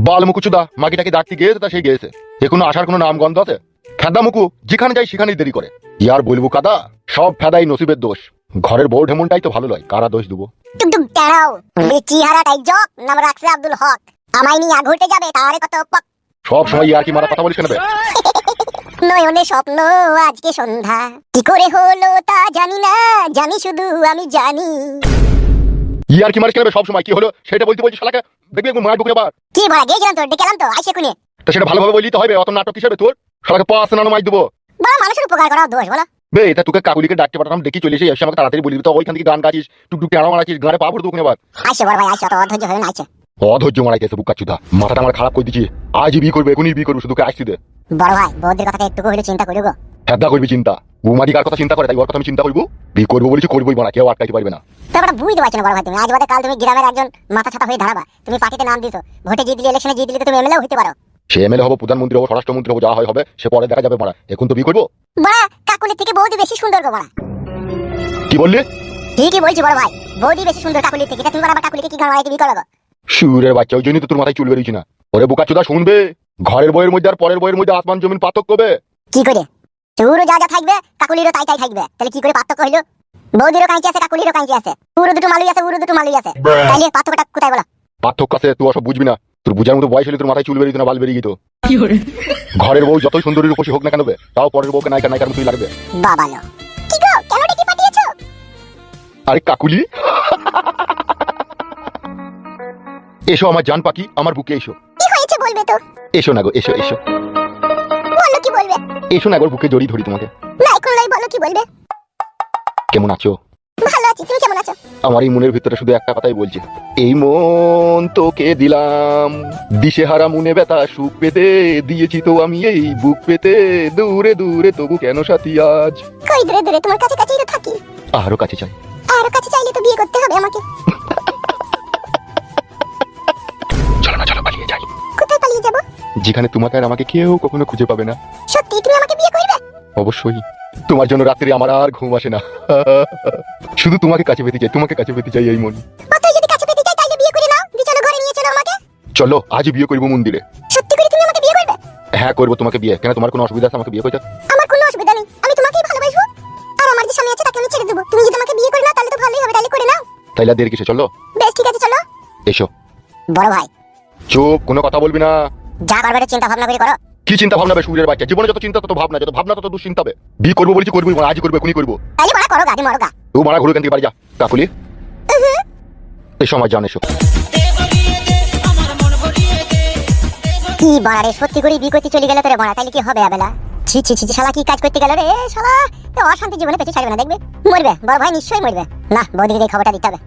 বালমুকুচুদা মাগিটাকে ডাকতে গিয়েছে তা সেই গিয়েছে, এখনো আসার কোনো নাম গন্ধ আছে? ফেদা মুকু যেখানে যাই সেখানেই দেরি করে। ইয়ার বলবো কাদা, সব ফেদাই নসিবের দোষ। ঘরের বউ ঢেমনটাই তো ভালো লয়, কারা দোষ দেবো? টুকটুক দাঁড়াও, চেহারাটাই জক, নাম রাখছে আব্দুল হক। আমায় নিয়ে ঘুরতে যাবে তারে কত পক। সব সময় ইয়ার কি মারা কথা বলিস কেন বে? নয়নে স্বপ্ন আজকে সন্ধ্যা, কি করে হলো তা জানি না, জানি শুধু আমি জানি। ইয়ার কি মারিস কেন বে? সব সময় কি হলো সেটা বলতে বলছিস শালাকে, দেখবি একদম মার ঢুকে আবার। কি বলা গেছিলাম তো, ডেকেলাম তো, আইসে কোনে। তো সেটা ভালোভাবে বললি তো হবে, অত নাটক হিসেবে তোর শালাকে পাঁচ নানো মাইর দেবো। বড় মানুষের উপকার করা দোষ বলো। বে এটা তোকে কাকুলিকে ডাকতে পাঠালাম, ডেকে চলে এসে আমাকে তাড়াতাড়ি বলি তো ওইখান থেকে গান গাছিস, টুকটুক টেড়া মারাছিস, গানে পা ভরে দুঃখ নেবার। আইসে বড় ভাই, আইসে, অত অধৈর্য হয়ে না, আইসে। অধৈর্য মারাইতেছে বুকাচুদা, মাথাটা আমার খারাপ করে দিচ্ছি। আজই বিয়ে করবে, এখনই বিয়ে করবো, শুধু আসছি দে। বড় ভাই বৌদির কথাটা একটু হইলে চিন্তা করি গো। হেদা করবি চিন্তা, বৌমাদি কার কথা চিন্তা করে তাই ওর কথা আমি চিন্তা করবো? বিয়ে করবো বলেছি, করবোই না, কেউ আটকাইতে পারবে না। তারপরে বুঝতে পারছি না বড় ভাই, তুমি আজ বাদে কাল তুমি গ্রামের একজন মাথা ছাতা হয়ে দাঁড়াবা। তুমি পার্টিতে নাম দিছো, ভোটে জিত দিলে, ইলেকশনে জিত দিলে তো তুমি এমএলএ হতে পারো। সে এমএলএ হবো, প্রধানমন্ত্রী হবো, স্বরাষ্ট্রমন্ত্রী হবো, যা হয় হবে, সে পরে দেখা যাবে মারা। এখন তো বিয়ে করবো। বড়া কাকুলির থেকে বৌদি বেশি সুন্দর গো বড়া। কি বললি? ঠিকই বলছি বড় ভাই, বৌদি বেশি সুন্দর কাকুলির থেকে। তুমি আবার কাকুলিকে কি গান মারাইতে বিয়ে করো? সুরের বাচ্চা, ওই জন্যই তো তোর মাথায় চুল বেরিয়েছি না। ওরে বুকাচুদা শুনবে, ঘরের বইয়ের মধ্যে আর পরের বইয়ের মধ্যে আসমান জমিন পার্থক্য হবে। কি করে? তোরও যা যা থাকবে কাকুলিরও তাই তাই থাকবে, তাহলে কি করে পার্থক্য হইলো? বৌদিরও কাঁচি আছে, কাকুলিরও কাঁচি আছে, পুরো দুটো মালুই আছে, পুরো দুটো মালুই আছে, তাহলে পার্থক্যটা কোথায় বলো? পার্থক্য আছে, তুই ওসব বুঝবি না। তোর বুঝার মতো বয়স হলে তোর মাথায় চুল বেরিয়ে না, বাল বেরিয়ে গেত। ঘরের বউ যতই সুন্দরী রূপসী হোক না কেন বে, তাও পরের বউকে নায়িকা নায়িকার মতোই লাগবে। বাবা লো, কি গো কেন ডেকে পাঠিয়েছো? আরে কাকুলি, এসো আমার জান পাখি, আমার বুকে এসো। কি হয়েছে বলবে তো? এসো না গো, এসো এসো। বলো কি বলবে? এসো না গো, বুকে জড়িয়ে ধরি তোমাকে। না এখন লাই, বলো কি বলবে? কেমন আছো? ভালো আছি, তুমি কেমন আছো? আমার এই মনের ভিতরে শুধু একটা কথাই বলছি, এই মন তোকে দিলাম, দিশেহারা মনে ব্যথা সুখ পেতে, দিয়েছি তো আমি এই বুক পেতে, দূরে দূরে তবু কেন সাথী আজ। কই দূরে দূরে, তোমার কাছে কাছেই তো থাকি। আরো কাছে চাই। আরো কাছে চাইলে তো বিয়ে করতে হবে আমাকে। চলো না, চলো পালিয়ে যাই। কোথায় পালিয়ে যাব? যেখানে তোমাকে আর আমাকে কেউ কখনো খুঁজে পাবে না। সত্যি তুমি আমাকে বিয়ে করবে? অবশ্যই। তোমার জন্য রাত্রে আমার আর ঘুম আসে না। শুধু তোমাকে কাছে পেতে চাই, তোমাকে কাছে পেতে চাই এই মন। অতই যদি কাছে পেতে চাই তাহলে বিয়ে করে নাও, দি চলো ঘরে নিয়ে চলো আমাকে। চলো আজ বিয়ে করবো মন্দিরে। সত্যি করে তুমি আমাকে বিয়ে করবে? হ্যাঁ করবো তোমাকে বিয়ে। কেন তোমার কোনো অসুবিধা আছে আমাকে বিয়ে করতে? আমার কোনো অসুবিধা নেই, আমি তোমাকেই ভালোবাসবো। আর আমার যে স্বামী আছে তাকে আমি ছেড়ে দেবো। তুমি যদি আমাকে বিয়ে করে নাও তাহলে তো ভালোই হবে, তাহলে করে নাও। তাইলে আর দেরি কিসে, চলো। বেশ ঠিক আছে, চলো। এসো। বড় ভাই চুপ, কোনো কথা বলবি না। যা করবে চিন্তা ভাবনা করে করো। কি চিন্তা ভাবনা বে সুরের বাচ্চা? জীবনে যত চিন্তা তত ভাবনা, যত ভাবনা তত দুশ্চিন্তা বে। বিয়ে করবো বলেছি, করবো, আজই করবো, এখনই করবো। তাহলে মারা করো, গাদি মরো গা। ও মারা ঘুরে কেন থেকে বাড়ি যা। কাকুলি এসো আমার জান, এসো। কি বাড়ারে, সত্যি করে বিয়ে করতে চলে গেলে তোরে বড়া, তাহলে কি হবে আবেলা? ছি ছি ছি, শালা কি কাজ করতে গেল রে শালা, অশান্তি জীবনে পেছে ছাড়বে না, দেখবে মরবে, বড় ভাই নিশ্চয়ই মরবে। না বৌদিকে এই খবরটা দিতে হবে।